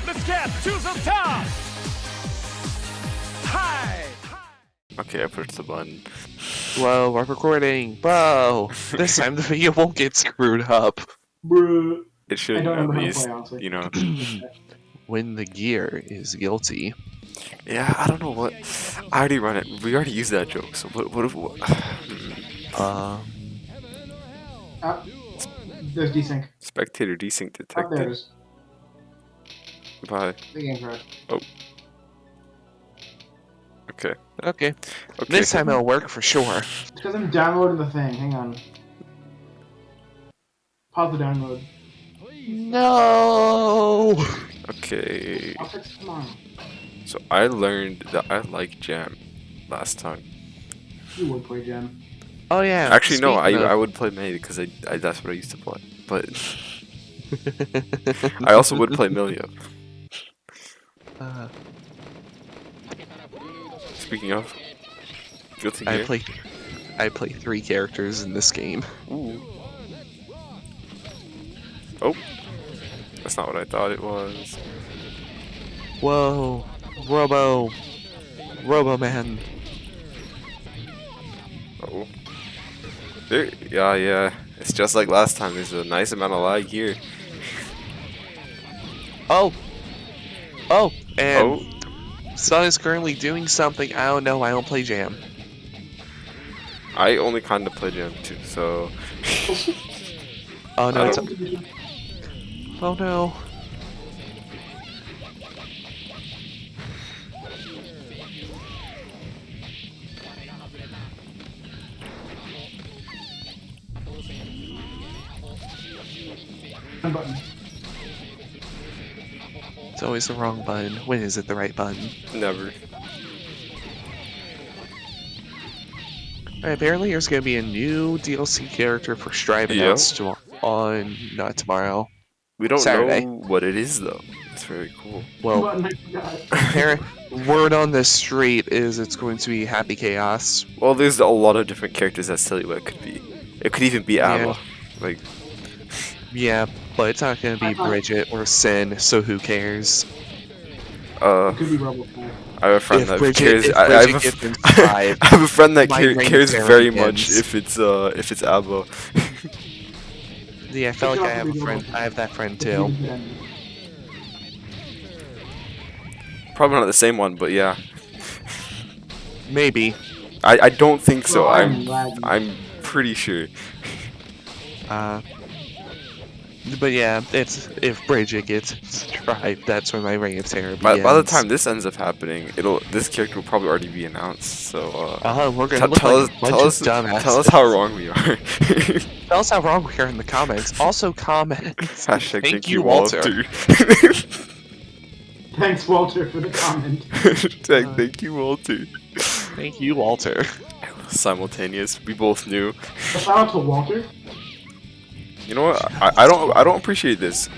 Let's get to the top. Hi. Okay, I pushed the button. Whoa, we're recording. Whoa, this time the video won't get screwed up. Bruh. It I should don't at remember how to least, play, honestly. you know. When the gear is guilty. Yeah, I don't know what. I already run it. We already used that joke. So what if? There's desync. Spectator desync Oh, there it detected. is. Bye. The game crashed. Okay. Okay, Okay. this time it'll work for sure. It's because I'm downloading the thing. Hang on. Pause the download. No. Okay. I'll fix it tomorrow. So I learned that I like Jam last time. You would play Gem. Oh yeah. Actually, no. speaking I of- would play May because I that's what I used to play. But I also would play Milia. Speaking of, guilty I gear. play 3 characters in this game. Ooh. Oh, that's not what I thought it was. Whoa, Robo Man. Oh. There, yeah. It's just like last time. There's a nice amount of lag here. Oh, and Oh, Sun is currently doing something. I don't know. I don't play Jam. I only kind of play Jam too, so. Oh no! I It's don't- oh no! Button. It's always the wrong button. When is it the right button? Never. Apparently, there's gonna be a new DLC character for Strive Yeah. announced on not tomorrow. We don't Saturday. know what it is though. It's very cool. Well, Button, I forgot. word on the street is it's going to be Happy Chaos. Well, there's a lot of different characters that tell you what it could be. It could even be Abba. Yeah. Like, Yeah, but it's not gonna be Bridget or Sin, so who cares? It could be robo-ky. I have a friend If that Bridget- cares. if I Bridget have gets a, inside, I have a friend that my reign cares of very terror much begins. if it's Abba. Yeah, I felt like I have a friend. I have that friend too. Probably not the same one, but yeah. Maybe. I don't think so. Well, I'm I'm lagging. I'm pretty sure. But yeah, it's if Bridget gets Strive, that's when my reign of terror By begins. the time this ends up happening, this character will probably already be announced. So we're gonna look tell like a bunch us of dumbasses. tell us how wrong we are. Tell us how wrong we are in the comments. Also, comment. Hashtag Thank you, Walter. Thanks, Walter, for the comment. Hashtag thank you, Walter. Thank you, Walter. Simultaneous. We both knew. A shout out to Walter. You know what? I don't appreciate this.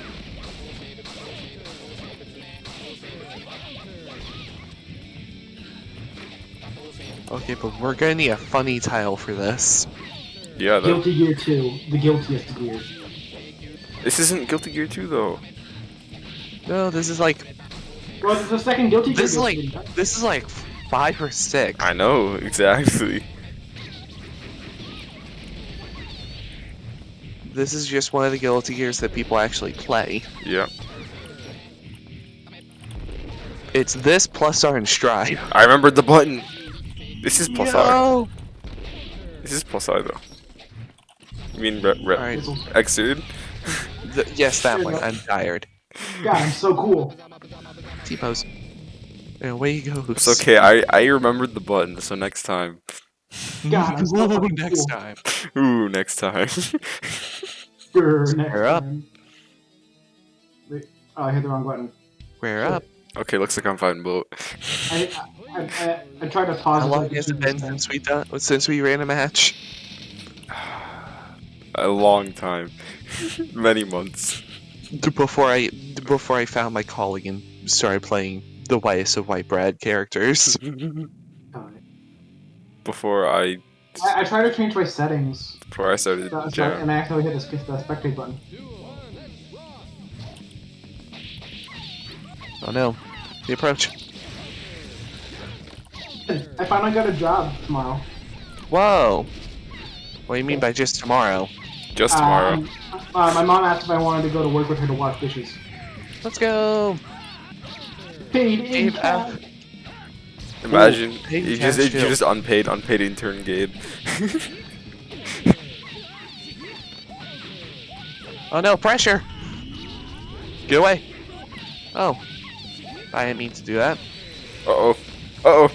Okay, but we're gonna need a funny tile for this. Yeah, Guilty Gear 2. The guiltiest gear. this isn't Guilty Gear 2 though. No, this is like Well, it's the second Guilty Gear. this is like 5 or 6. I know exactly. This is just one of the Guilty Gears that people actually play. Yeah, It's this plus R and Strive. I remembered the button. This is plus R. Yo! This is plus R though. You mean Alright, Exude? yes, that one. I'm tired. God, I'm so cool. T-pose. And away he goes. It's okay. I remembered the button. So next time. God, I'm so fucking Next cool. time. Ooh, next time. Grr, next We're up. time. Wait, oh, I hit the wrong button. We're up. Okay, looks like I'm fighting boat. I tried to pause. How it, long like, has it been since we ran a match? A long time. Many months. Before I found my calling and started playing the whitest of white bread characters. Before I I tried to change my settings, started Jam. and I accidentally hit the spectate button. Oh no. The approach. I finally got a job tomorrow. Whoa. What do you mean by just tomorrow? Just tomorrow. My mom asked if I wanted to go to work with her to wash dishes. Let's go. Paid in Gabe, cash. Imagine Ooh, paid you cash just too. you just unpaid intern Gabe. Oh no, pressure! Get away! Oh. I didn't mean to do that. Uh-oh. Uh-oh.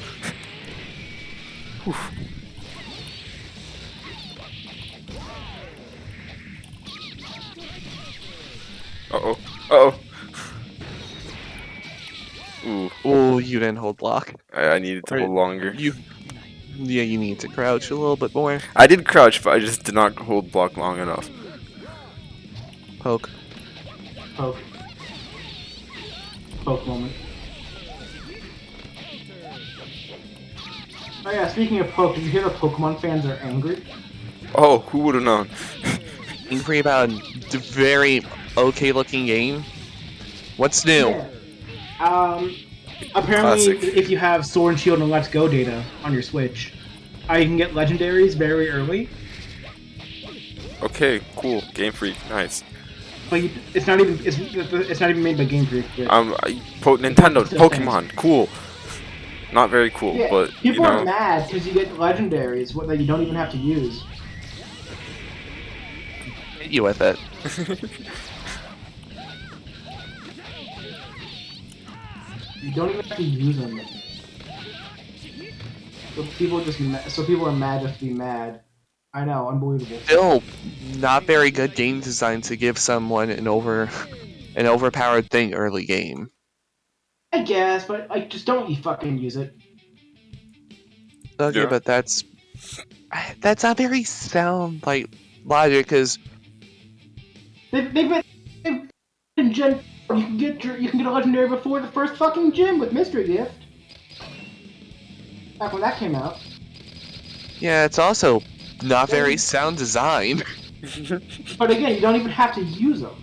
Uh-oh. Uh-oh. Ooh. Oh, you didn't hold block. I needed to hold longer. Yeah, you need to crouch a little bit more. I did crouch, but I just did not hold block long enough. Poke. Poke. Poke moment. Oh yeah, speaking of poke, did you hear the Pokemon fans are angry? Oh, who would have known? Angry about a very okay looking game? What's new? Yeah. Apparently, Classic. if you have Sword and Shield and Let's Go data on your Switch, you can get legendaries very early. Okay, cool. Game Freak, nice. But it's not even made by Game Freak. But Nintendo, Still Pokemon, cool. Not very cool, yeah, but you people are know. mad because you get legendaries that you don't even have to use. Hit you with it. You don't even have to use them. So people are mad just to be mad. I know, unbelievable. Still, not very good game design to give someone an overpowered thing early game. I guess, but like, just don't you fucking use it. Okay, Yeah. but that's not very sound like logic, because They've been in Gen. You can get a legendary before the first fucking gym with Mystery Gift. Back when that came out. yeah, it's also not very sound design. But again, you don't even have to use them.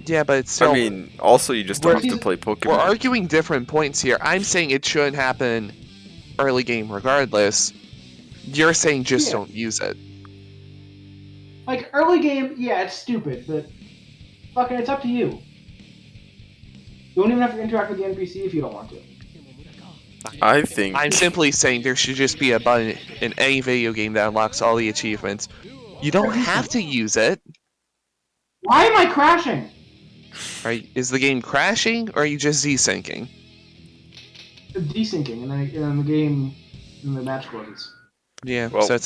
Yeah, but it's still. I mean, also you just don't have to We're- play We're Pokemon. arguing different points here. I'm saying it shouldn't happen early game regardless. You're saying just Yeah. don't use it. Like early game, yeah, it's stupid, but fucking, it's up to you. You don't even have to interact with the NPC if you don't want to. I think I'm simply saying there should just be a button in any video game that unlocks all the achievements. You don't have to use it. Why am I crashing? Right? Is the game crashing or are you just desyncing? Desyncing, and then the game, and the match closes. Yeah. Well- So it's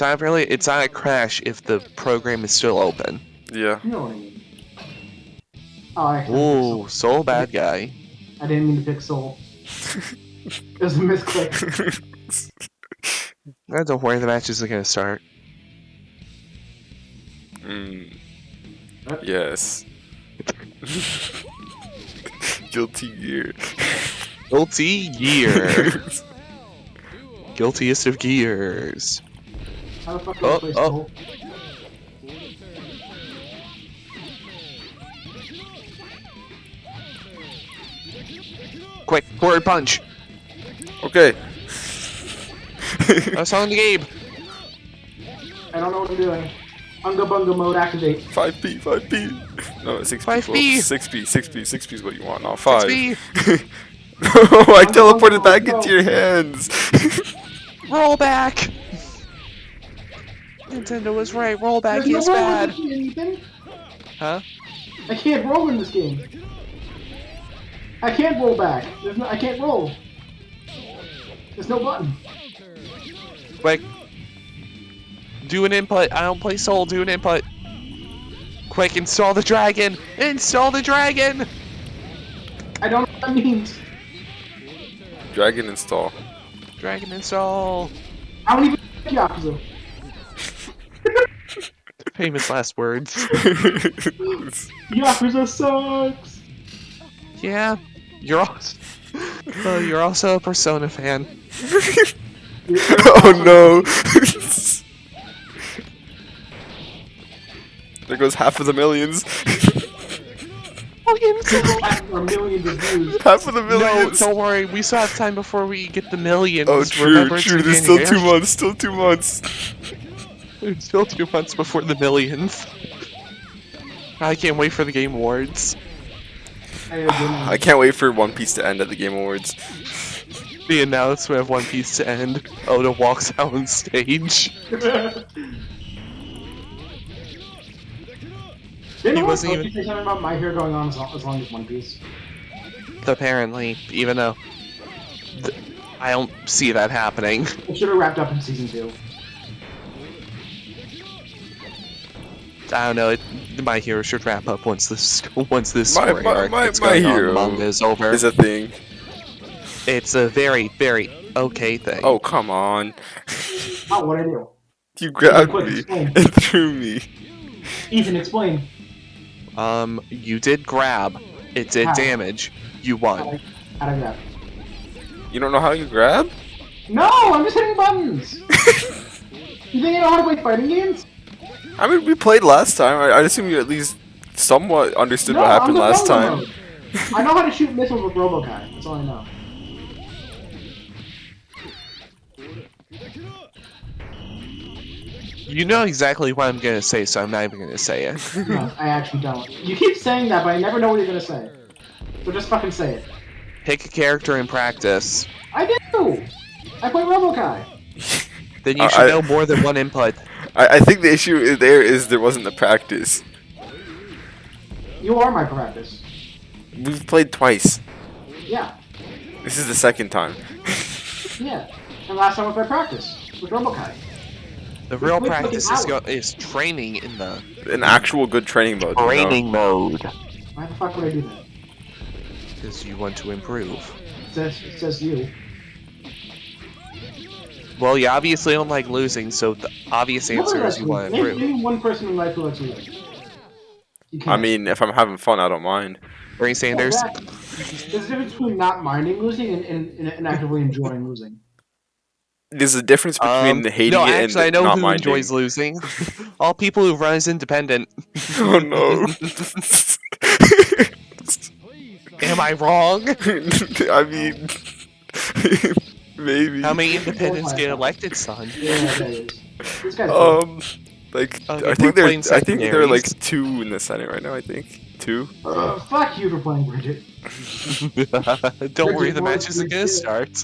not a crash if the program is still open. yeah. You know what I mean. Oh, I accidentally picked Soul. Ooh, Soul bad guy. I didn't mean to pick Soul. It was a misclick. I don't worry, the match isn't gonna start. What? Yes. Guilty Gear. Guilty Gear. Guiltiest of gears. How the fuck do I play Soul? Quick, forward punch. Okay. I was on the Gabe. I don't know what I'm doing. Unga bunga mode activate. 5P, 5P. No, 6P. 5P. Well, 6P is what you want, not 5. 6P. No, I teleported back into your hands. Roll back. Nintendo was right. Roll back There's is no roll in bad. this game, Ethan. Huh? I can't roll in this game. I can't roll back. I can't roll. There's no button. Quick. Do an input. I don't play Soul. Do an input. Quick, install the dragon. Install the dragon. I don't know what that means. Dragon install. Dragon install. I don't even like Yakuza. Famous last words. Yakuza sucks. Yeah. You're also a Persona fan. Oh no. There goes half of the millions. Millions. Or millions of views. Half of the No, millions. don't worry. We still have time before we get the millions. Oh, true, Remember, true. it's There's in still 2 January. months. Still 2 months. It's still 2 months before the millions. I can't wait for the Game Awards. I can't wait for One Piece to end at the Game Awards. The announcement of One Piece to end. Oda walks out on stage. Didn't He He wasn't say something about My Hero going on as long as One Piece? Apparently, even though I don't see that happening. It should have wrapped up in season 2. I don't know. My Hero should wrap up once this story arc that's my going on hero the manga is over. is a thing. It's a very, very okay thing. Oh, come on. Oh, what'd I do? You grabbed Quick, me explain. and threw me. Ethan, explain. You did grab. It did How? damage. You won. How did that? You don't know how you grab? No, I'm just hitting buttons! You think I know how to play fighting games? I mean, we played last time. I assume you at least somewhat understood No, what happened I'm the last Robo time. mode. I know how to shoot missiles with robo-ky. That's all I know. You know exactly what I'm gonna say, so I'm not even gonna say it. No, I actually don't. You keep saying that, but I never know what you're gonna say. So just fucking say it. Pick a character and practice. I do! I play robo-ky. Then you should know more than one input. I think the issue there wasn't the practice. You are my practice. We've played twice. Yeah. This is the second time. Yeah. And last time was my practice. With robo-ky. The real Wait, practice wait, is training in the An actual good training mode. mode. Why the fuck would I do that? Because you want to improve. It says you. Well, you obviously don't like losing, so the obvious answer Nobody is you want to likes improve. Name one person in life who likes losing. You can't. I mean, if I'm having fun, I don't mind. Bernie Sanders. Exactly. There's a difference between not minding losing and actively enjoying losing. There's a difference between hating no, it actually, I and know not who minding. enjoys losing. All people who run as independent. Oh no. Am I wrong? I mean, maybe. How many independents get elected, son? Yeah, that is. This guy's good. Like Okay, I think we're playing there are like secondaries. 2 in the Senate right now. I think 2. Fuck you for playing Bridget. Don't worry, the Bridget match isn't gonna Bridget. start.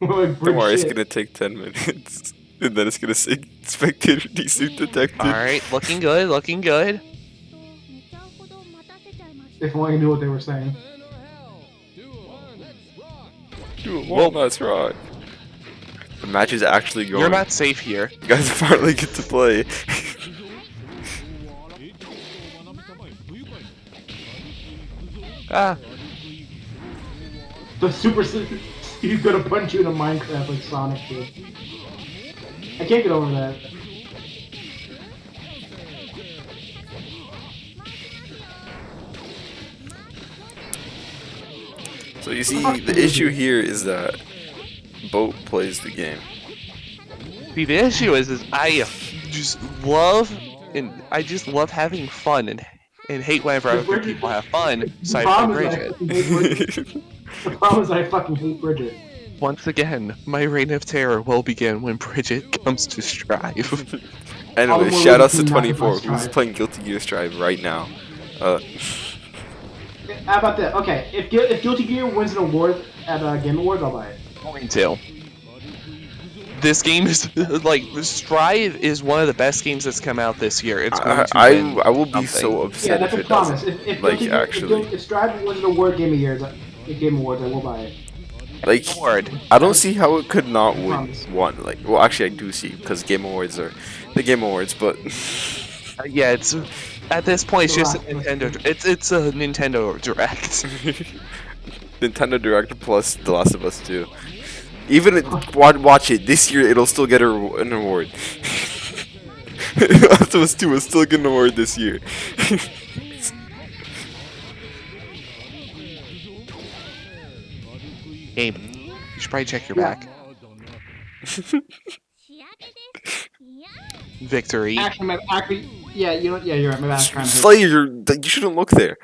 Like, Don't worry, it's shit. gonna take 10 minutes, and then it's gonna say spectator desuit detected. Alright, looking good, looking good. If only I knew what they were saying. Dude, walnuts rock. The match is actually going. You're not safe here. You guys finally get to play. Ah, The super he's gonna punch you in a Minecraft like Sonic did. I can't get over that. So you see, the issue here is that Boat plays the game. see, the issue is I just love having fun and hate whenever other people have fun. The Aside from problem is I Bridget. fucking hate Bridget. The problem is I fucking hate Bridget. Once again, my reign of terror will begin when Bridget comes to strive. Anyway, more shout outs to reason not to 24, buy who's Strive. playing Guilty Gear Strive right now. How about that? Okay, if Guilty Gear wins an award at Game Awards, I'll buy it. Going to. This game is like Strive is one of the best games that's come out this year. It's going to win I will be something. so Yeah, upset that's if a it promise. doesn't. If Like, Guilty Gear, actually. if Strive wins an award Game Awards, I will buy it. Like, Award. I don't see how it could not win Promise. one. Like, well, actually, I do see, because Game Awards are the Game Awards, but Yeah, it's at this point it's just a The last Nintendo. It's a Nintendo Direct. Nintendo Direct plus The Last of Us 2. Even watch it this year, it'll still get an award. The Last of Us 2 will still get an award this year. Gabe, you should probably check your Yeah. back. Victory. Actually, Yeah, you know. Yeah, you're right. My bad. Slayer, you shouldn't look there.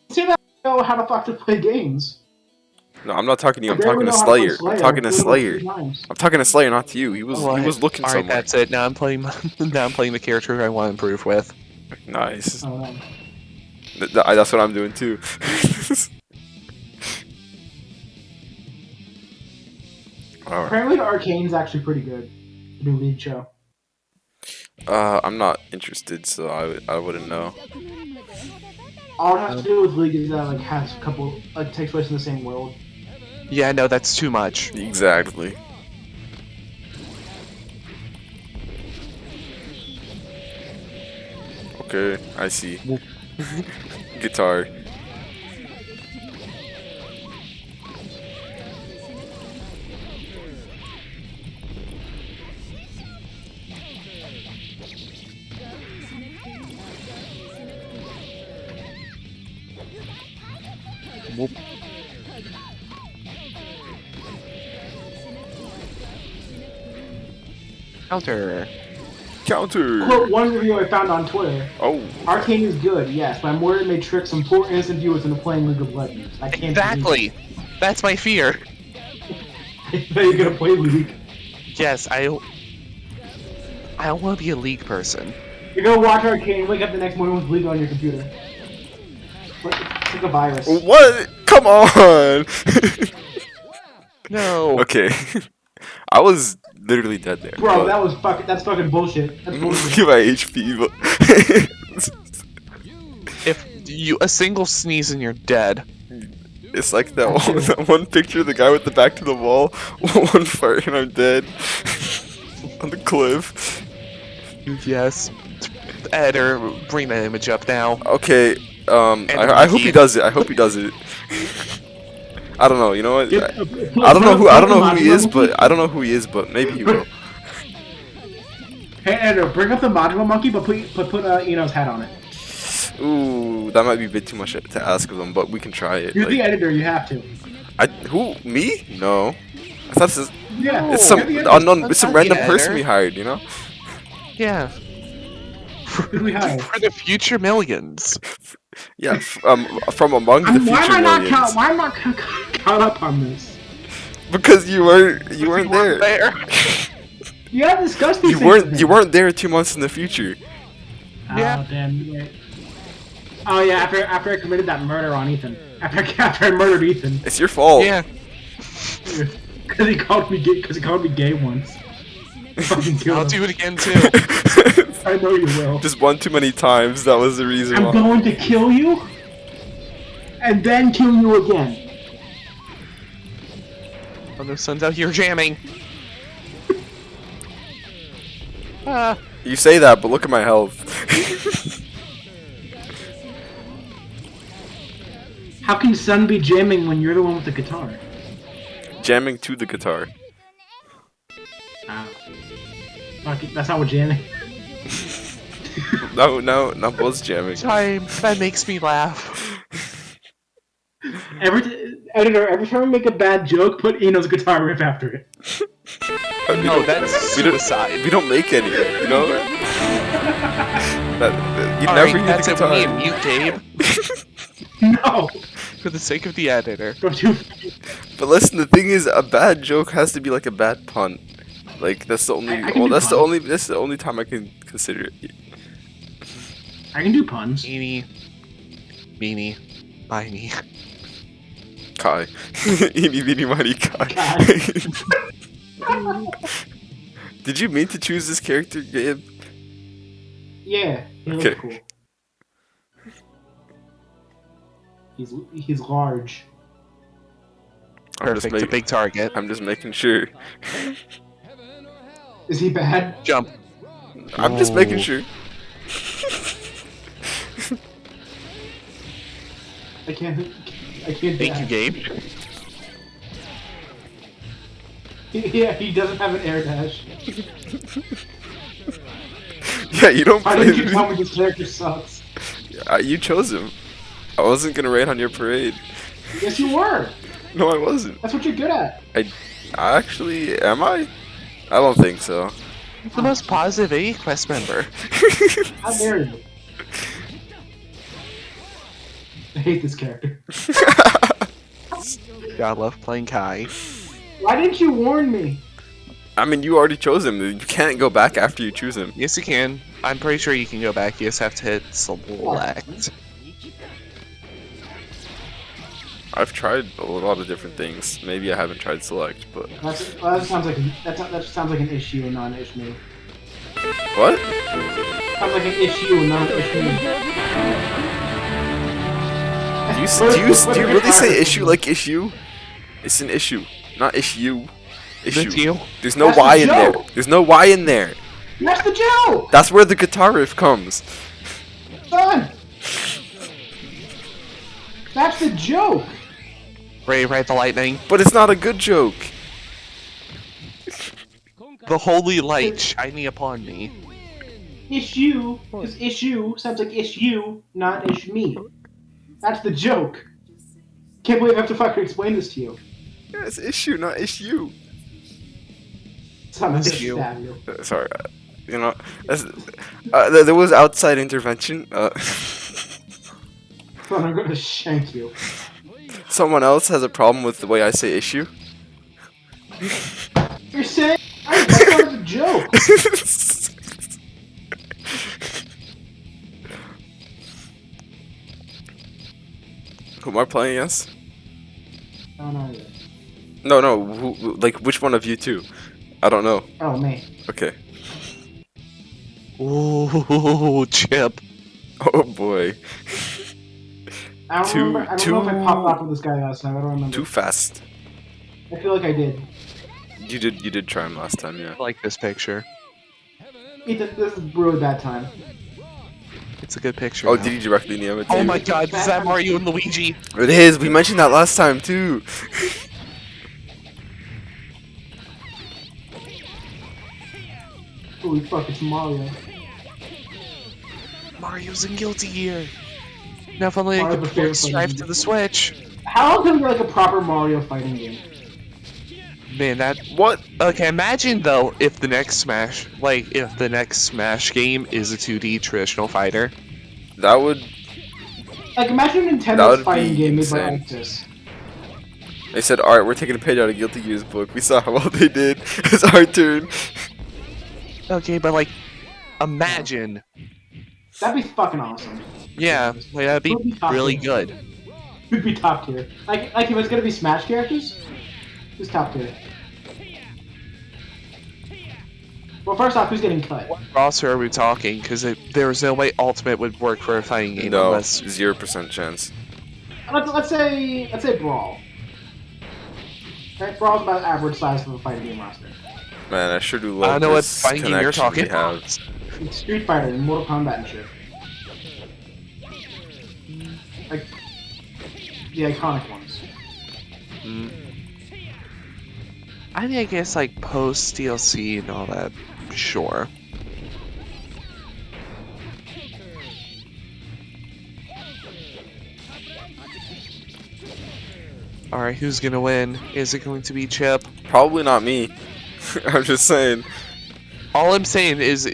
See that? I know how the fuck to play games. No, I'm not talking to you. I I'm talking barely to know how to play Slayer. I'm Slayer. talking to I've played it Slayer. about 3 times. I'm talking to Slayer, not to you. He was looking All right, somewhere. that's it. Now I'm playing. Now I'm playing the character I want to improve with. Nice. Oh, man. That's what I'm doing too. Alright. Apparently, Arcane's actually pretty good. The new lead show. I'm not interested, so I wouldn't know. All it has to do with League is that like has a couple takes place in the same world. Yeah, no, that's too much. Exactly. Okay, I see. Guitar. Whoop. Counter. Counter. Quote one review I found on Twitter. Oh. Arcane is good, yes, but I'm worried it may trick some poor innocent viewers into playing League of Legends. I can't Exactly. That's my fear. believe that you're gonna play League. Yes, I don't want to be a League person. You're gonna watch Arcane and wake up the next morning with League on your computer. It's like a virus. What? Come on. No. Okay. I was literally dead there. Bro, that's fucking bullshit. That's bullshit. Give my HP, but If you a single sneeze and you're dead. it's like that one picture of the guy with the back to the wall, one fart and I'm dead on the cliff. Yes. Editor, bring that image up now. Okay, I hope he does it. I hope he does it. I don't know. You know what? I don't know who he is, but maybe he will. Hey, editor, bring up the Module Monkey, but put Eno's hat on it. Ooh, that might be a bit too much to ask of him, but we can try it. You're Like, the editor, you have to. who? Me? No. I thought this is, Yeah. it's some you're the editor. unknown, it's some That's not random the person editor. we hired. You know? Yeah. Who do we hire? For the future millions. Yeah. From among the Why future am I millions. not caught up on this? Because you weren't there. You haven't discussed these You things. weren't there 2 months in the future. Yeah. Oh, damn. Yeah. Oh, yeah, after I committed that murder on Ethan. After I murdered Ethan. It's your fault. Yeah. Because he called me gay once. Fucking kill I'll him. do it again too. I know you will. Just one too many times. That was the reason I'm why. going to kill you, and then kill you again. Oh, the sun's out here jamming. You say that, but look at my health. How can Sun be jamming when you're the one with the guitar? Jamming to the guitar. Ah. Fuck it, that's not what jamming. No, Buzz jamming. Time that makes me laugh. Editor, every time I make a bad joke, put Eno's guitar riff after it. No, that's suicide. We don't make any, you know? You All never right, hear that's the it. We guitar. need to mute Gabe No! for the sake of the editor. Don't you... But listen, the thing is, a bad joke has to be like a bad pun. Like that's the only. I can Well, do that's puns. the only time I can consider it. I can do puns. Eeny, meeny, miny. Kai. Eeny, meeny, miny, Kai. Did you mean to choose this character, Gabe? Yeah, he looks Okay. cool. He's large. Perfect, a big target. I'm just making sure. Is he bad? Jump. I'm just making Oh. sure. I can't do Thank you, that. Gabe. Yeah, he doesn't have an air dash. Yeah, you don't Why play. didn't you tell me this character sucks? You chose him. I wasn't gonna raid on your parade. Yes, you were. No, I wasn't. That's what you're good at. I actually am I? I don't think so. He's the most positive A Quest member. How dare you? I hate this character. God, love playing Kai. Why didn't you warn me? I mean, you already chose him. You can't go back after you choose him. Yes, you can. I'm pretty sure you can go back. You just have to hit select. I've tried a lot of different things. Maybe I haven't tried select, but That sounds like an issue and not an issue. what? Sounds like an issue and not an issue. Do you really say issue like issue? It's an issue, not issue. Issue. Issue. There's no That's Y the in there. joke. There's no Y in there. That's the joke! That's where the guitar riff comes. Son! That's the joke! Ray, right the lightning. But it's not a good joke. The holy light shining upon me. Issue, because issue sounds like issue, not ish me. That's the joke. Can't believe I have to fucking explain this to you. Yeah, it's issue, not issue. Son, I just Issue. stab you. Sorry, you know, there was outside intervention. Son, I'm gonna shank you. Someone else has a problem with the way I say issue. You're saying that's part of the joke. Who am I playing against? Oh no, yeah. No, like which one of you two? I don't know. Oh me. Okay. Ooh, Chip. Oh boy. I don't remember. I don't know if I popped off with this guy last time. I don't remember. Too fast. I feel like I did. You did try him last time, yeah. I like this picture. Ethan, this is a really bad time. It's a good picture. Oh, now. did he directly name it? Oh too? my god, is that Mario and Luigi? It is. We mentioned that last time too. Holy fuck, it's Mario. Mario's in Guilty Gear. Now if only I Mario could the port favorite Strife fighting to the Switch. How can we get like a proper Mario fighting game? Man, that... What? Okay, imagine though if the next Smash, if the next Smash game is a 2D traditional fighter. That would. Like, imagine That Nintendo's would fighting be game made by insane. Altus. They said, "All right, we're taking a page out of Guilty Gear's book. We saw how well they did. It's our turn." Okay, but imagine. That'd be fucking awesome. Yeah, that'd It would be be top really tier. good. It'd be top tier. Like if it's gonna be Smash characters, who's top tier? Well, first off, who's getting cut? What roster are we talking? Because there was no way Ultimate would work for a fighting game No, unless... 0% chance. Let's say Brawl. Right, Brawl's about average size for a fighting game roster. Man, I sure do I love don't know what this fighting game you're connection we talking have. about. It's Street Fighter and Mortal Kombat and shit. Like the iconic ones. Mm. I guess post DLC and all that, sure. Alright, who's gonna win? Is it going to be Chip? Probably not me. I'm just saying. All I'm saying is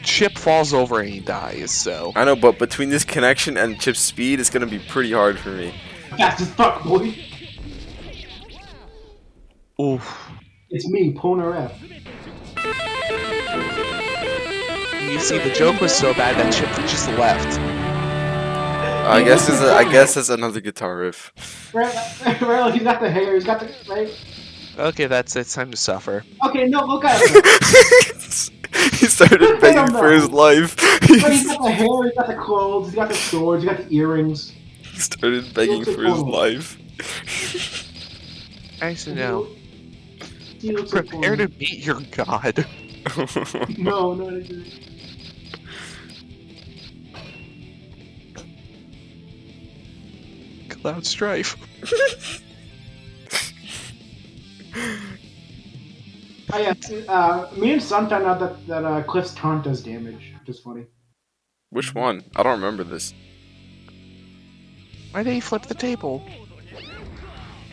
Chip falls over and he dies, so... I know, but between this connection and Chip's speed, it's gonna be pretty hard for me. Fast as fuck, boy. Oof. It's me, Poner F. You see, the joke was so bad that Chip just left. I guess that's another guitar riff. Right, like he's got the hair, he's got the right. Okay, it's time to suffer. Okay, no, look at him. He started begging for his life. He's got the hair, he's got the clothes, he's got the swords, he's got the earrings. He started begging for his life. Actually, no. He looks like Prepare to Poner. meet your god. No, I didn't. Cloud Strife. Oh yeah, me and Son found out that Cliff's taunt does damage, which is funny. Which one? I don't remember this. Why did he flip the table?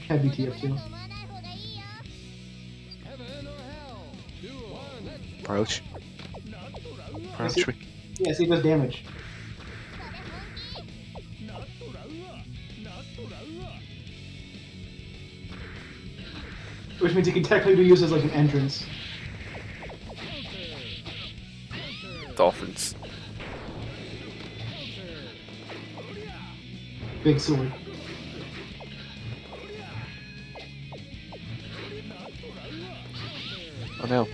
Heavy TF2. Approach. Crouch me. Yeah, see, it does damage. Which means it can technically be used as like an entrance. Dolphins. Big sword. Oh no.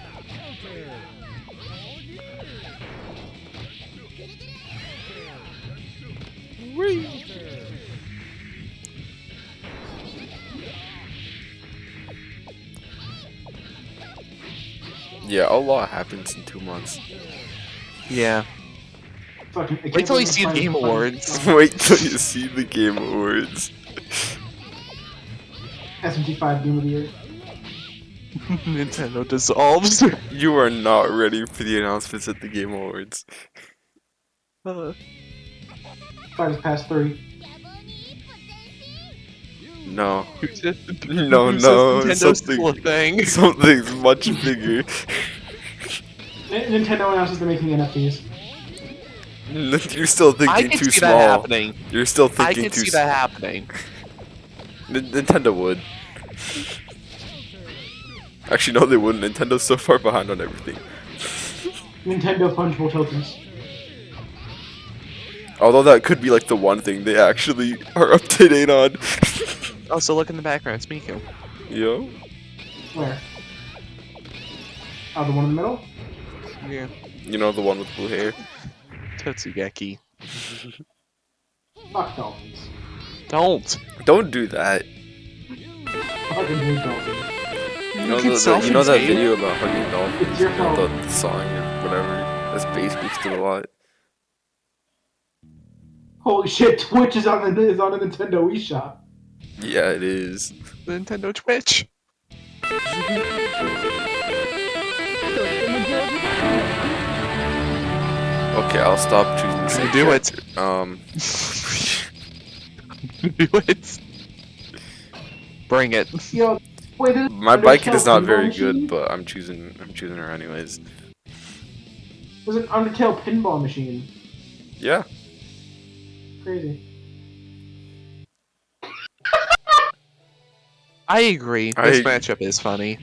Yeah, a lot happens in 2 months. Yeah. Fucking, Wait till you see the Game Awards. Wait till you see the Game Awards. SMT5 Game of the Year. Nintendo dissolves. You are not ready for the announcements at the Game Awards. 5 is past 3. No. No, Nintendo's still a thing. Something's much bigger. Nintendo announces they're making NFTs. You're still I thinking can too see small. that happening. You're still I thinking can too see that happening. Nintendo would. Actually, no, they wouldn't. Nintendo's so far behind on everything. Nintendo fungible tokens. Although that could be like the one thing they actually are up to date on. Oh, so look in the background. It's Miku. Yo. Where? Oh, the one in the middle? Yeah. You know, the one with blue hair. Totsugeki. Fuck dolphins. Don't do that. Fucking hate dolphins. You know, can you know that self-contain. video about hugging dolphins? It's your You know, fault. the song or whatever. That's based a lot. Holy shit, Twitch is on the Nintendo Wii shop. Yeah, it is. Nintendo Twitch. Okay, I'll stop choosing the same Do it. character. Do it. Bring it. Yo, wait, this My bike Undertale is not pinball very machine? good, but I'm choosing her anyways. There's an Undertale pinball machine. Yeah. Crazy. I agree. I This agree. matchup is funny.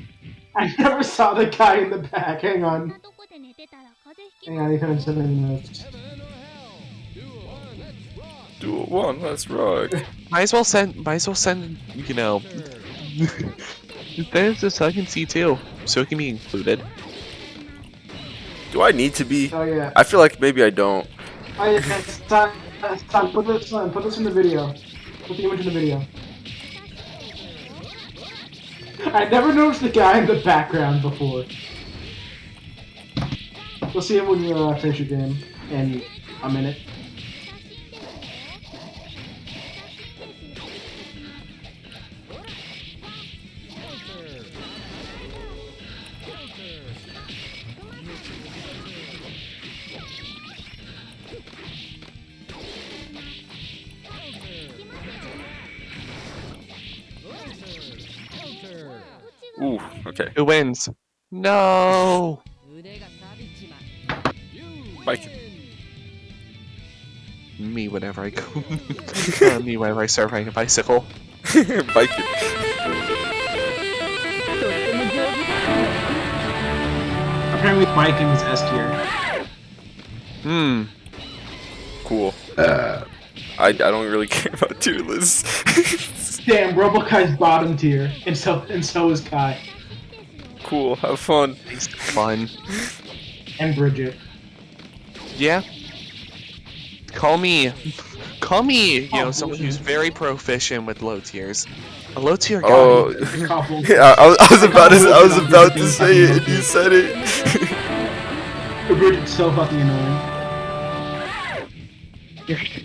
I never saw the guy in the back. Hang on. Hang on, he's gonna send me notes. Duel 1, let's rock. Might as well send, you know, there's a second C too, so it can be included. Do I need to be? Oh yeah. I feel like maybe I don't. Stop, put this in the video. Put the image in the video. I never noticed the guy in the background before. We'll see him when you finish your game in a minute. Ooh, okay. Who wins? No. Bike. Me whenever I go. Me whenever I start riding a bicycle. Bike it. Apparently, biking is S tier. Hmm. Cool. I don't really care about tier lists. Damn, robo-ky's bottom tier, and so is Kai Cool, have fun. It's fun. and Bridget. Yeah. Call me, you know, someone who's very proficient with low tiers. A low tier guy. Oh, Couple. yeah, I was about to say it, and you said it. Bridget's so fucking annoying.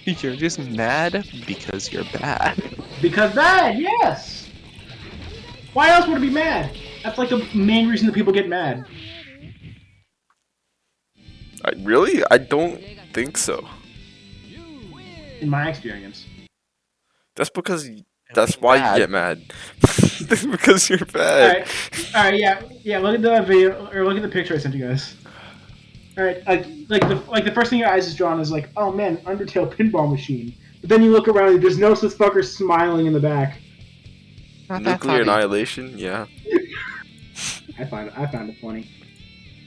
You're just mad because you're bad. Because bad, yes! Why else would it be mad? That's like the main reason that people get mad. Really? I don't think so. In my experience. That's why you get mad. That's because you're bad. Alright, yeah, look at the video, or look at the picture I sent you guys. Alright, like the first thing your eyes is drawn is like, oh man, Undertale pinball machine. But then you look around and there's no such fucker smiling in the back. Not that Nuclear funny. annihilation? Yeah. I found it funny.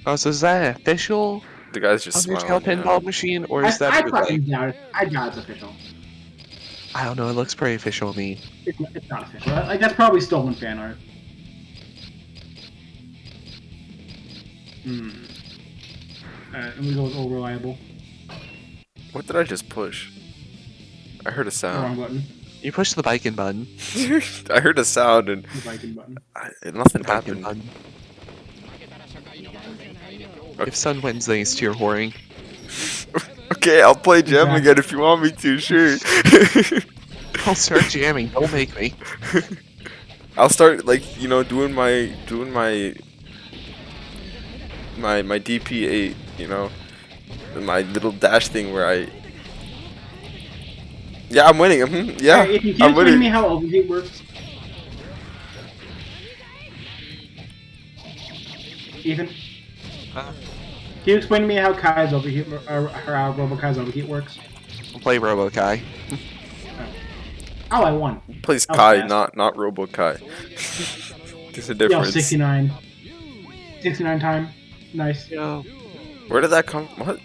Oh, so is that official The guy's just Undertale smiling. pinball machine, or is that I bootleg? fucking doubt it. I doubt it's official. I don't know. It looks pretty official to me. It's not official. Like that's probably stolen fan art. Alright, and we go with all reliable. What did I just push? I heard a Wrong sound. button. You push the biking button. I heard a sound and The Viking button. nothing Biking happened. button. Okay. If Sun wins, then he's tier whoring. Okay, I'll play Jam Exactly. again if you want me to, sure. I'll start jamming. Don't make me. I'll start like, you know, doing my DP8, you know, my little dash thing where I. Yeah, I'm winning. Yeah, Alright, if you I'm can explain to winning. me how overheat works. Ethan? Huh? Can you explain to me how Kai's overheat, or how robo-ky's overheat works? I'll play robo-ky. Oh, I won. Plays Oh, Kai, fast. not robo-ky. There's a Yo, difference. 69. 69 time. Nice. Yo. Where did that come? What?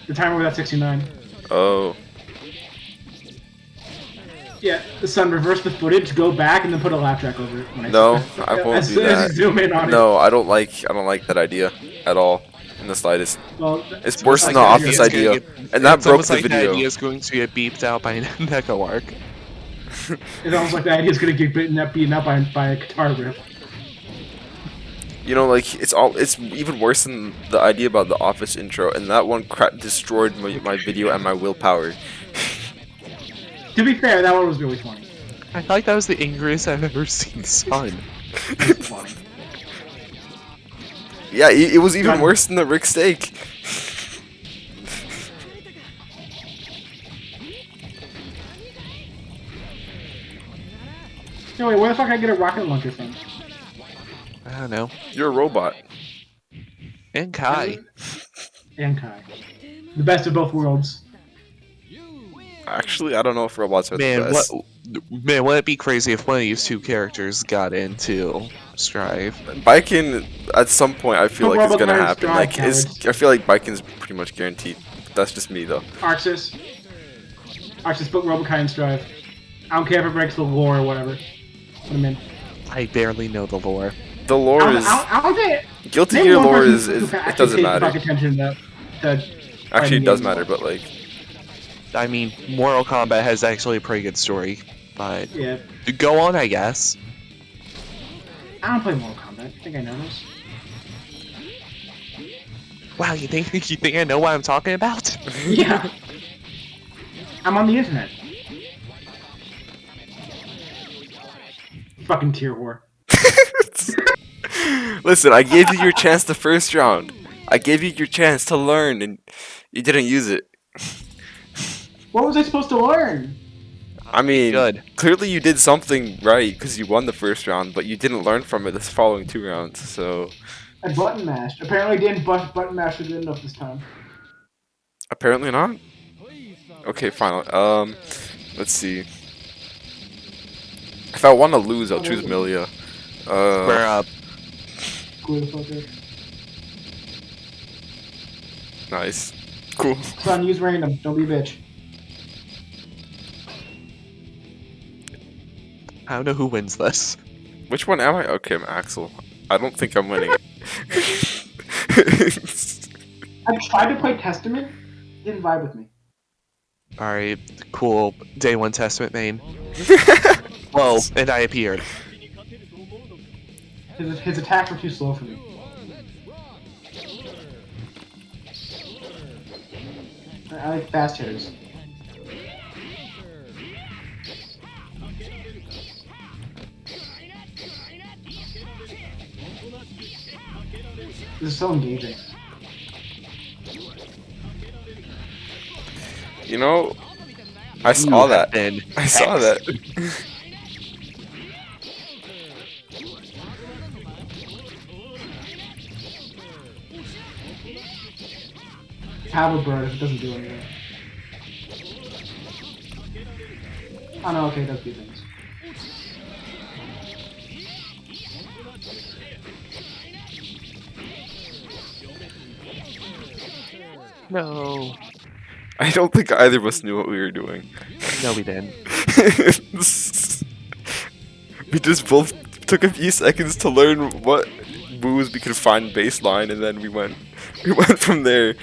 The timer was at 69. Oh, Yeah, the Sun, reverse the footage, go back, and then put a laugh track over it. When No, I I won't as do soon as that. you zoom in on it. no, I don't like that idea at all in the slightest. Well, It's worse than the Like, Office it's gonna idea, get- and that it's broke almost the like video. The idea is going to get beeped out by an echo arc. it's almost like the idea is going to get beaten up by a guitar riff. You know, like it's even worse than the idea about the Office intro, and that one destroyed my video and my willpower. To be fair, that one was really funny. I feel like that was the angriest I've ever seen Sun. It was funny. Yeah, it was even Done. worse than the Rick Steak. No, wait, where the fuck did I get a rocket launcher from? I don't know. You're a robot. And Kai. And Kai. The best of both worlds. Actually, I don't know if robots are Man, the best. Man, would it be crazy if one of these two characters got into Strive? Biking, at some point, I feel Put like it's gonna Robocop in happen. Strive, Like, cowards. I feel like biking's pretty much guaranteed. That's just me, though. Arxis. Arxis, put robo-ky in Strive. I don't care if it breaks the lore or whatever. Put him in. I barely know the lore. The lore is I don't think Guilty name Gear one lore person is who can it actually doesn't take matter. fuck attention to Actually, it does game. matter, but like, I mean, Mortal Kombat has actually a pretty good story, but Yeah. go on, I guess. I don't play Mortal Kombat. I think I know this. Wow, you think I know what I'm talking about? Yeah. I'm on the internet. Fucking tier whore. listen, I gave you your chance the first round. I gave you your chance to learn, and you didn't use it. What was I supposed to learn? I mean, Good. clearly you did something right because you won the first round, but you didn't learn from it the following 2 rounds. So I button mashed. Apparently didn't button mash good enough this time. apparently not. Okay, fine. Let's see. If I want to lose, I'll choose Milia. Square up. Cool the fucker. Nice. Cool. Son, use random. Don't be a bitch. I don't know who wins this. Which one am I? Okay, I'm Axel. I don't think I'm winning. I tried to play Testament. Didn't vibe with me. Alright, cool. Day 1 Testament main. Whoa, and I appeared. His attacks were too slow for me. I like fast hitters. This is so engaging. You know, I saw that. And I saw that. have a bird if it doesn't do anything. Oh no, okay, it does do things. No. I don't think either of us knew what we were doing. No, we didn't. We just both took a few seconds to learn what moves we could find baseline, and then we went from there.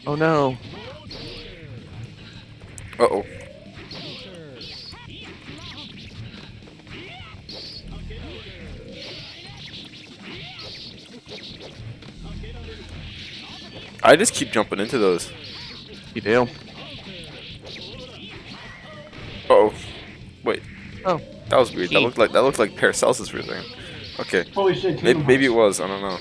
Oh no. Uh-oh. I just keep jumping into those. You do? Uh-oh. Wait. Oh. That was weird. Key. That looked like Paracelsus for a second. Okay. Holy shit, Maybe it was. I don't know.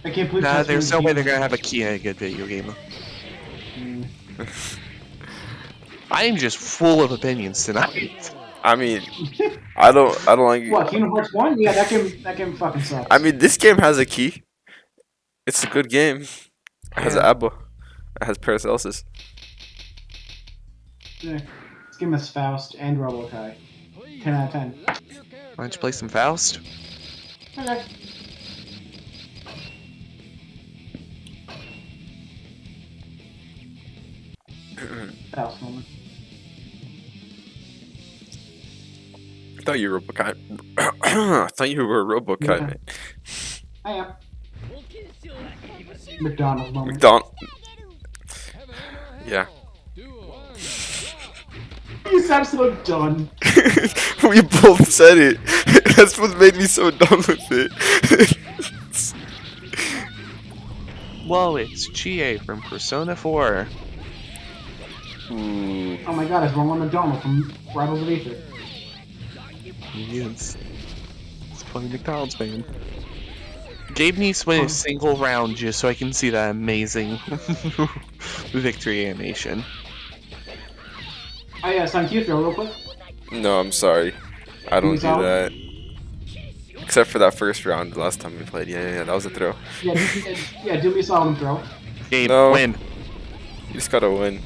I can't believe Nah, there's no way they're Kingdom gonna have a key in a good video game. Hearts. I am just full of opinions tonight. I mean, I don't like. What, Kingdom Hearts 1? Yeah, that game fucking sucks. I mean, this game has a key. It's a good game. It has Yeah. Abba. It has Paracelsus. Yeah. This game has Faust and robo-ky. 10 out of 10. Why don't you play some Faust? Okay. Faust moment. I thought you were robo-ky. I thought you were a robo-ky, Yeah. man. I am. McDonald's moment. McDonald. Yeah. You sound so done. We both said it. That's what made me so done with it. Whoa, it's GA from Persona 4. Ooh. Oh my god, it's Ronald McDonald from Rivals of Aether. He is. It's playing McDonald's, man. Gabe needs to win a single round just so I can see that amazing victory animation. Oh yeah, Sun Q throw real quick. No, I'm sorry. I don't Who's do out? that. Except for that first round, the last time we played. Yeah, that was a throw. Yeah, do me a solid and throw. Gabe, No. win. You just gotta win.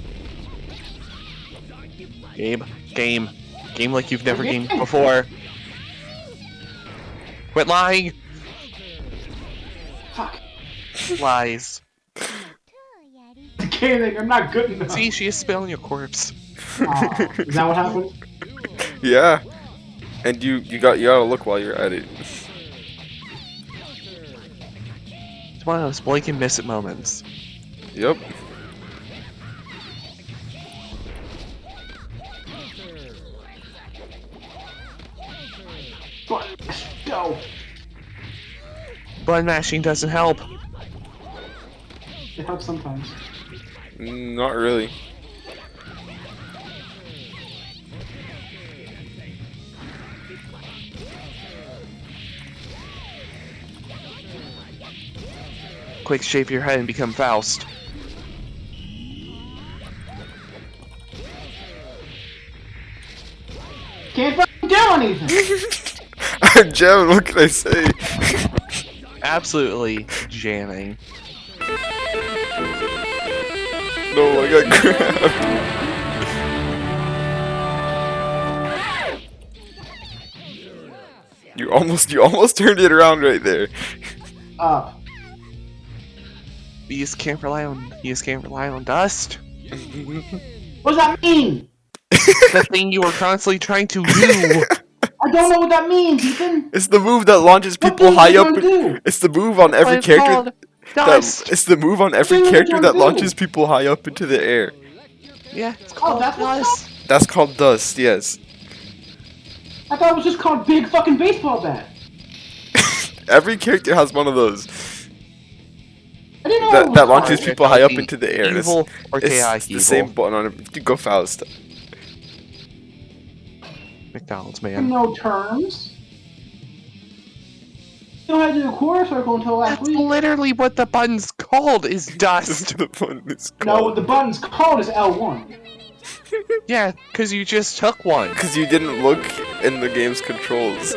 Gabe, game. Game like you've never gamed before. Quit lying! Fuck. Lies. The gaming, I'm not good enough. See, she is spilling your corpse. Aw, is that what happened? Yeah. And you gotta look while you're at it. It's one of those blink and miss it moments. Yep. Go. Button mashing doesn't help. It helps sometimes. Not really. Quick, shave your head and become Faust. Can't fucking do anything. I'm jamming, what can I say? Absolutely jamming. No, I got grabbed. You almost turned it around right there. Up. You just can't rely on dust. What does that mean? The thing you were constantly trying to do. I don't know what that means, Ethan. It's the move that launches What people thing high you up. trying to do? It's the move on every It's character. called dust. It's the move on every What thing you character trying that to do? launches people high up into the air. Yeah, it's called that's what it's dust. That's called dust. Yes. I thought it was just called big fucking baseball bat. Every character has one of those I didn't know it was that launches called. people high up into the air. Evil or It's KI the evil. same button on it. Go Faust. McDonald's, I man. know terms. You know how to do a quarter circle until last That's week. literally what the button's called, is dust. The button is No, called. what the button's called is L1. Yeah, because you just took one. Because you didn't look in the game's controls.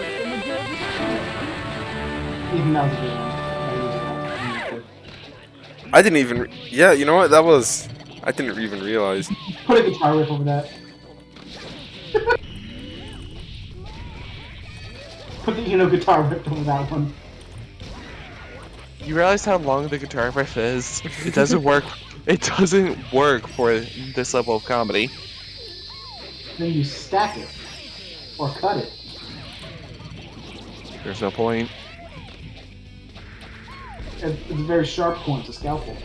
Even that was a good one. I didn't even. Yeah, you know what? That was. I didn't even realize. Put a guitar riff over that. Put the guitar riff over that one. You realize how long the guitar riff is? It doesn't work. It doesn't work for this level of comedy. Then you stack it. Or cut it. There's no point. It's a very sharp point, it's a scalpel.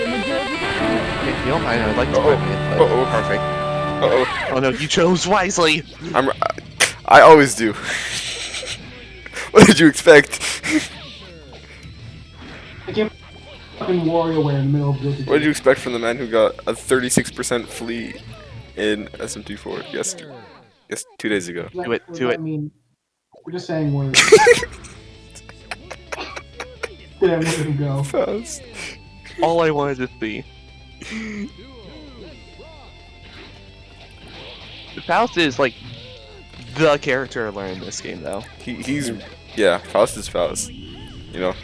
If you don't mind, I'd like to Uh-oh. put my input. Uh-oh. Perfect. Uh-oh. Oh no, you chose wisely! I always do. What did you expect? I came fucking WarioWare in the middle of Guilty What did you expect from the man who got a 36% flea in SM24? Yes, 2 days ago. Do it, do I it. mean, we're just saying words. Damn, let him go. Fast. All I wanted to see. Faust is like the character to learn in this game, though. He's yeah. Faust is Faust. You know.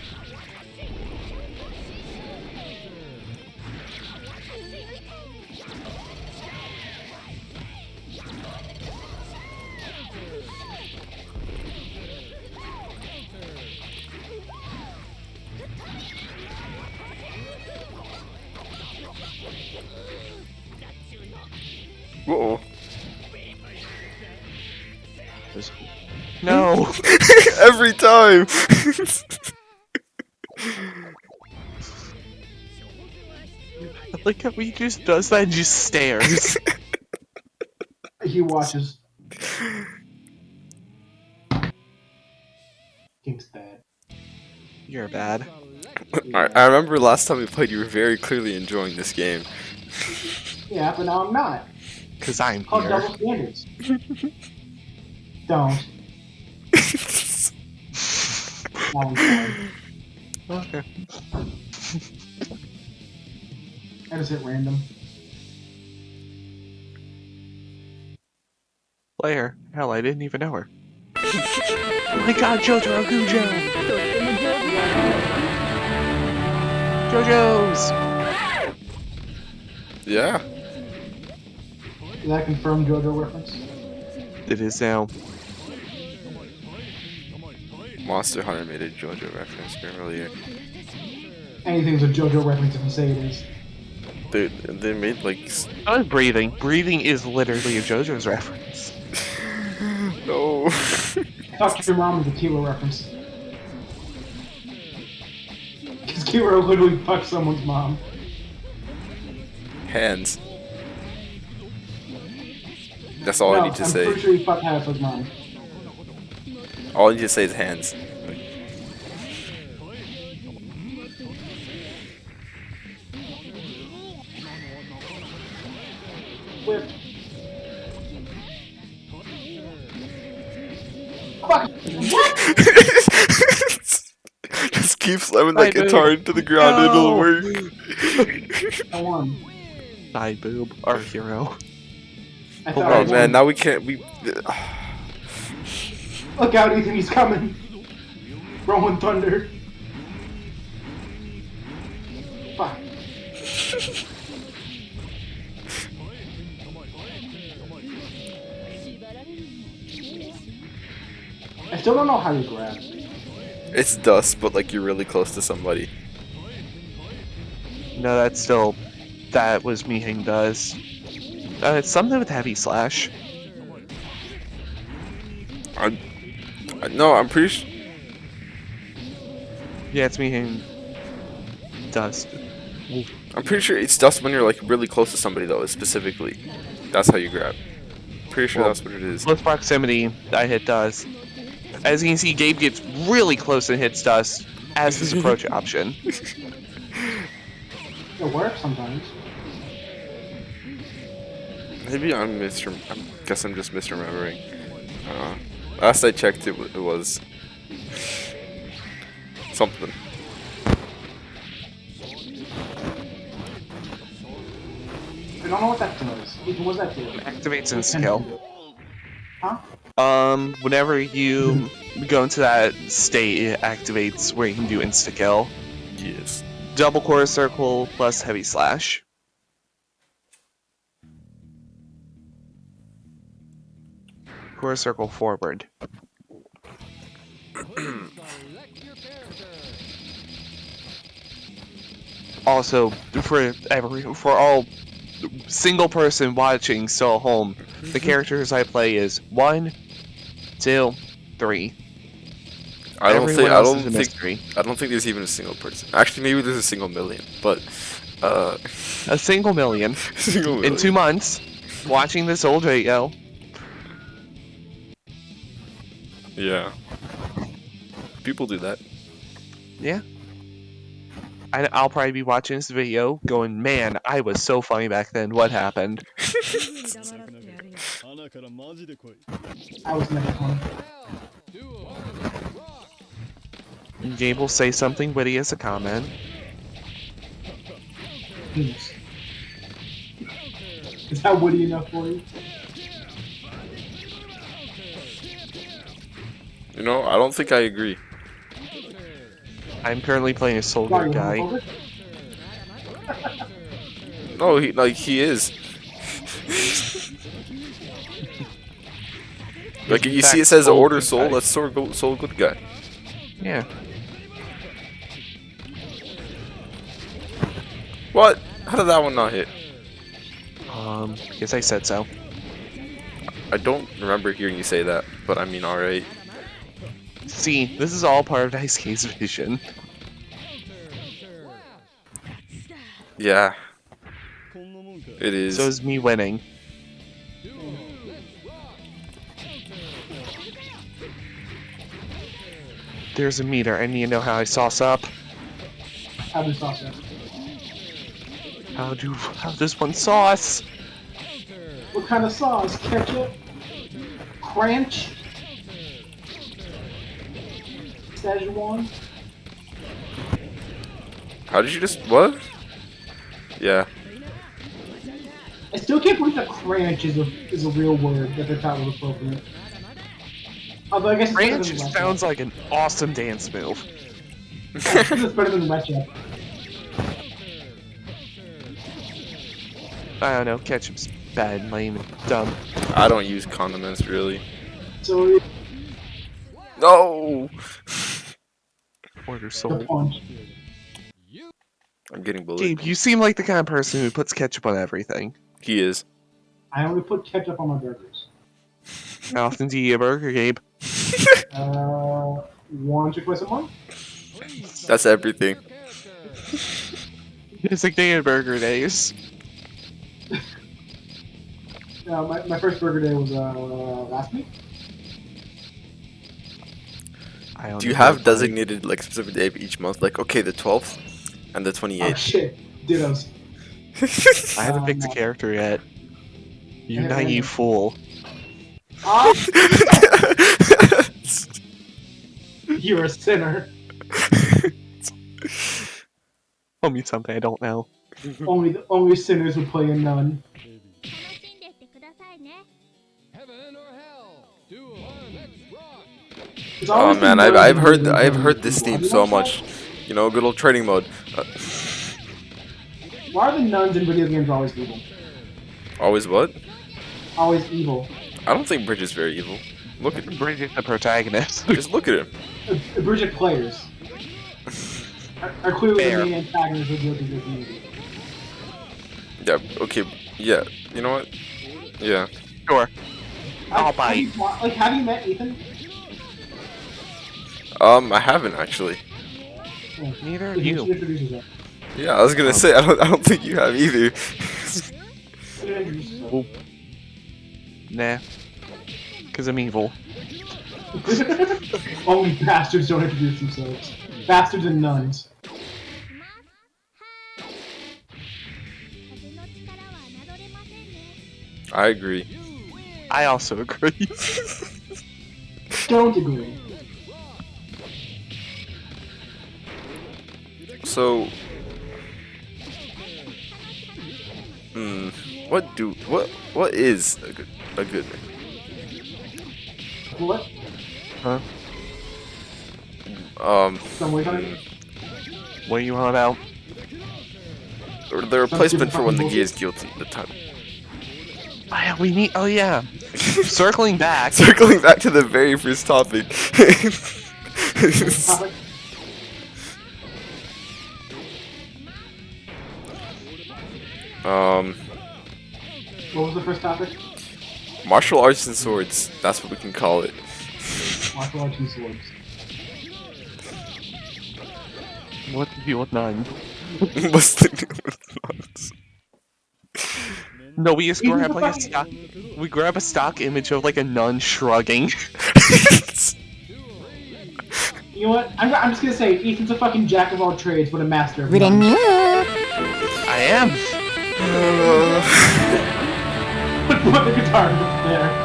Whoa. No! Every time. I like how he just does that and just stares. He watches. King's bad. You're bad. I remember last time we played, you were very clearly enjoying this game. Yeah, but now I'm not. Cause I'm Called here. double standards. Don't. Now I'm sorry. Okay. I just hit random. Player. Hell, I didn't even know her. Oh my god, Jojo Gujo! JoJo's! Yeah. Is that a confirmed JoJo reference? It is now. Monster Hunter made a JoJo reference earlier. Anything's a JoJo reference if you say it is. They made like I was breathing. Breathing is literally a JoJo's reference. no. Talk to your mom is a Kira reference. Because Kira literally fucked someone's mom. Hands. That's all no, I need to I'm say. pretty sure he fucked Hayato's mom. All I need to say is hands. Whipped. Fuck! What? Just keep slamming that Bye, guitar babe. into the ground, No. it'll work. I won. Thigh boob, our hero. I thought I Oh won. man, now we can't. Look out, Ethan, he's coming. Rolling thunder. Fuck. I still don't know how you grab. It's dust, but like you're really close to somebody. No, that's still. That was me hitting does. It's something with heavy slash. No, I'm pretty sure. Yeah, it's me hitting dust. I'm pretty sure it's dust when you're like really close to somebody though. Specifically, that's how you grab. Pretty sure Well, that's what it is. Close proximity, I hit dust. As you can see, Gabe gets really close and hits dust as his approach option. It works sometimes. Maybe I guess I'm just misremembering. Last I checked, it was something. I don't know what that does. What does that do? Activates What insta tends kill. to do? Huh? Whenever you go into that state, it activates where you can do insta kill. Yes. Double core circle plus heavy slash. Core circle forward. Also, for all single person watching still at home, the characters I play is 1, 2, 3. Everyone else is a mystery. I don't think there's even a single person. Actually, maybe there's a single million, but A single million single million. in 2 months. Watching this old video. Yeah. People do that. Yeah. I'll probably be watching this video going, man, I was so funny back then. What happened? I was never fun. Gabe will say something witty as a comment. Jeez. Is that witty enough for you? You know, I don't think I agree. I'm currently playing a soldier Why, you guy. homophobic? No, he is. Like you see, it says Soul order good soul. guy. That's soul good guy. Yeah. What? How did that one not hit? Guess I said so. I don't remember hearing you say that, but I mean, all right. See, this is all part of Dice K's vision. Yeah. It is. So is me winning. There's a meter. I need to know how I sauce up. How do sauce it? How does one sauce? What kind of sauce? Ketchup? Ranch? Szechuan? How did you just what? Yeah. I still can't believe that cranch is a real word that they thought was appropriate. Although I guess it's better Ranch than sounds like an awesome dance move. it's better than ketchup. I don't know, ketchup's bad and lame and dumb. I don't use condiments really. So No. Order the soul. punch. I'm getting bullied. Gabe, you seem like the kind of person who puts ketchup on everything. He is. I only put ketchup on my burgers. How often do you eat a burger, Gabe? Once or twice a month. That's everything. Designated burger days. My first burger day was last week. I don't Do you know have what designated like specific day of each month? Like okay, the 12th and the 28th. Oh shit, dittos. I haven't picked a character yet. You Yeah, naive fool. Ah, you're a sinner. Tell me something I don't know. Only sinners would play a nun. It's Oh always man, the I've nuns heard who I've really heard play this people. theme Have you so watched much. You know, good old training mode. that? Why are the nuns in video games always evil? Always what? Always evil. I don't think Bridget's very evil. Look at him. Bridget, the protagonist. Just look at him. Bridget players are clearly Fair. the main antagonists of the community. Yeah. Okay. Yeah. You know what? Yeah. Sure. I'll Have bite. you, have you met Ethan? I haven't actually. Yeah. Neither He have you. introduces himself. Yeah, I was gonna say I don't think you have either. He introduces himself. Nah. Because I'm evil. Only bastards don't introduce themselves. Bastards and nuns. I agree. I also agree. Don't agree. So. What is a good What? Huh? Some way on What are you on about? or the replacement for when the fucking gear is guilty the time. Oh yeah, we need. Oh yeah. Circling back. Circling back to the very first topic. topic. What was the first topic? Martial arts and swords. That's what we can call it. Martial arts and swords. What to do with nuns? What's the deal with nuns? No, we just Even grab the like a fucking- stock. We grab a stock image of like a nun shrugging. You know what? I'm just gonna say Ethan's a fucking jack of all trades, but a master of With a none. new I am. Put the guitar there.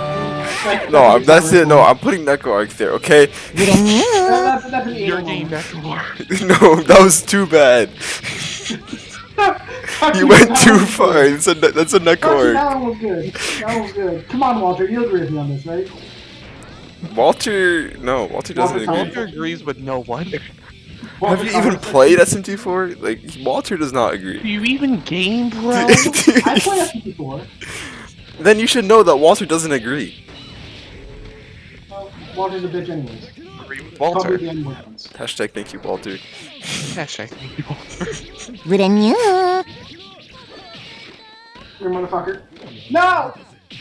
Like, No, that's it. No, I'm putting Neko Arc there. Okay. with a new That's an Your anal game moment. next door. No, that was too bad. You went too far. That's a Neko Actually, Arc. that one was good. That one was good. Come on, Walter. You agree with me on this, right? Walter doesn't Walter agree. Walter agrees with no one. Do Have you even played SMT4? Like, Walter does not agree. you even game, bro? I play SMT4. Then you should know that Walter doesn't agree. Well, Walter's a bitch anyways. Walter. Probably the N-word ones. Hashtag thank you, Walter. Hashtag thank you, Walter. with a new You motherfucker. No!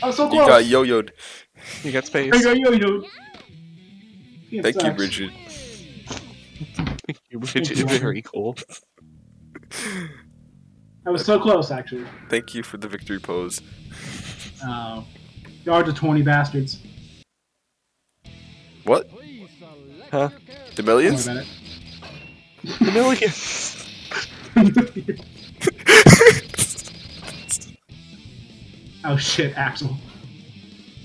I was so You close! got yo-yoed. You got space. Hey, yo. Thank you, Richard. Thank you, which is very cool. I was so close, actually. Thank you for the victory pose. Oh. Y'all are the 20 bastards. What? Huh? The Don't millions? worry about The millions. it. Oh shit, Axel.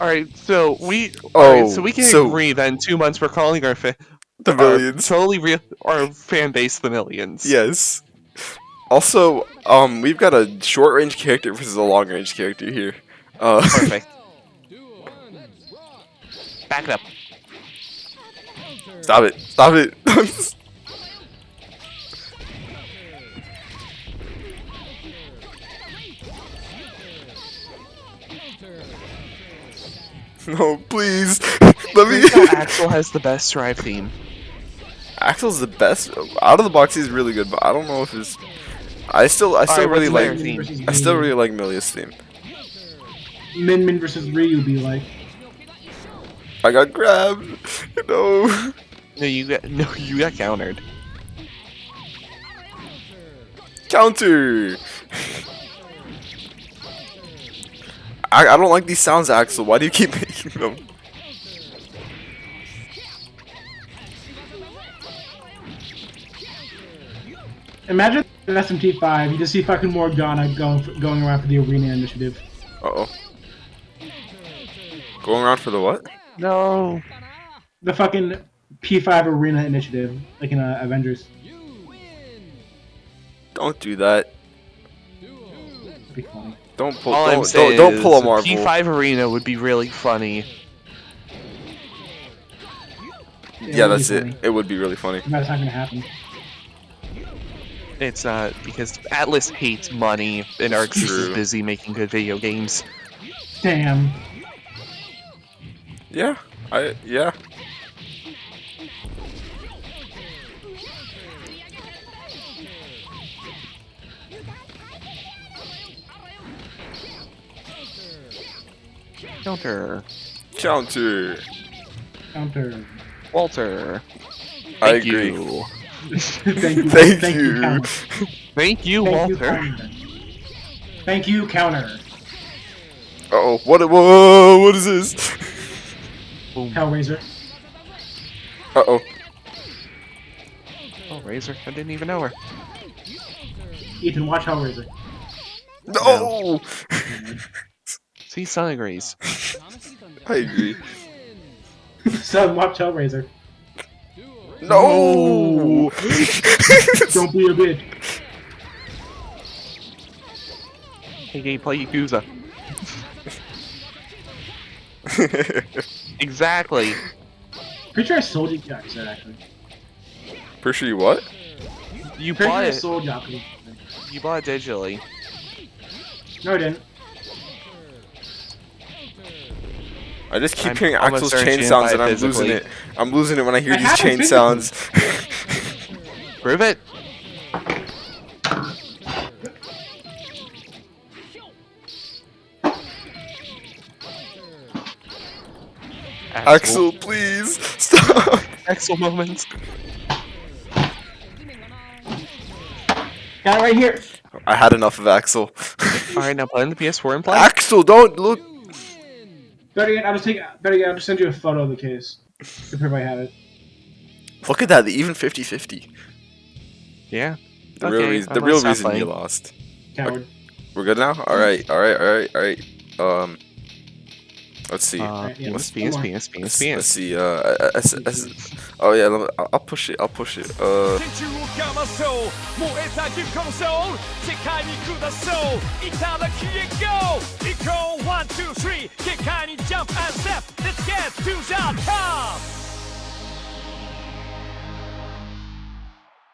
Alright, so we. Oh, Alright, so we can so- agree that in 2 months we're calling our The millions. totally real our fan base the millions. Yes. Also, we've got a short range character versus a long range character here. Perfect. Back it up. Stop it. Stop it. No, please. Let me. Axel has the best strive theme. Axel's the best. Out of the box, he's really good, but I don't know if his. I still Alright, really what's their like. theme? I still really like Milia's theme. Min versus Ryu be like. I got grabbed. No. No, you got countered. Counter. I don't like these sounds, Axel. Why do you keep making them? Imagine in SMT5, you just see fucking Morgana going around for the arena initiative. Uh oh. Going around for the what? No. The fucking P5 arena initiative, like in Avengers. Don't do that. It'd be funny. Don't pull. All I'm Don't saying don't pull a is Marvel. P5 Arena would be really funny. Yeah, would be that's it. funny. It would be really funny. That's not gonna happen. It's not because Atlas hates money and Arx is True. busy making good video games. Damn. Yeah. Yeah. Counter. Counter. Counter. Walter. I Thank agree. you. Thank you. Thank you. Counter. Thank you, Thank you, Walter. counter. Thank you, counter. Uh oh. Whoa, what is this? Boom. Hellraiser. Uh oh. Oh, Razor. I didn't even know her. Ethan, watch Hellraiser. No! See, Sun agrees. I agree. Son, watch Hellraiser. No! Don't be a bitch. Hey, Gabe, play Yakuza. Exactly. Pretty sure I sold you. Yeah, exactly. Pretty sure you what? You Pretty sure bought I it. sold Yakuza. You bought it digitally. No, I didn't. I just keep I'm hearing almost Axel's certain chain she sounds didn't and buy I'm it losing physically. it. I'm losing it when I hear I these have it chain physically. sounds. Prove it. Axel, please stop. Axel moments. Got it right here. I had enough of Axel. Alright, now play in the PS4 and play. Axel, don't look. Better yet, I'll just send you a photo of the case to prove I have it. Look at that. Even 50-50. Yeah. The Okay, real reason. I'm The gonna real stop reason you playing. lost. Coward. We're good now. All right. All right. All right. All right. Let's see. Penis, one more. penis, penis, Let's penis. see. Oh yeah. I'll push it. I'll push it. 天中をかまそう燃えたギフコンソール世界に下そういただきへ GO 行こう1、2、3世界にジャンプ and step Let's get to the top